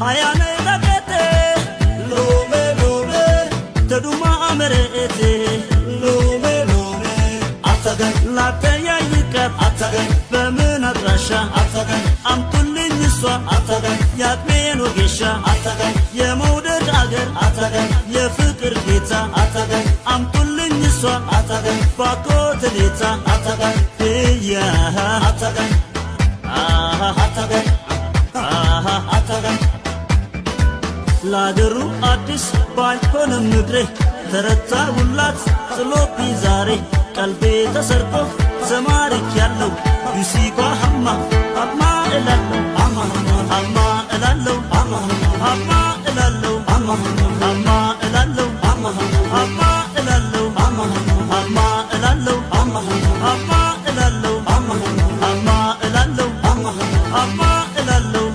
hayane lagete lome lome taduma amerete lome lome atagan lataya yikat atagan በምን አድራሻ atagan አምጡልኝ እሷ atagan ያጥሜን ወጌሻ atagan የመውደድ አገር atagan የፍቅር ጌታ atagan አምጡልኝ እሷ atagan ባኮተኔታ atagan ያ atagan atagan atagan ላገሩ አዲስ ባይሆንም ምድሬ ተረታውላት ጥሎብኝ ዛሬ ቀልቤ ተሰርቆ ዘማሪክ ያለው ዩሲኳ ሀማ ሀማ እላለው ሀማ እላለው ሀማ እላለው ሀማ እላለው ሀማ እላለው ሀማ እላለው ሀማ እላለው ሀማ እላለው ሀማ እላለው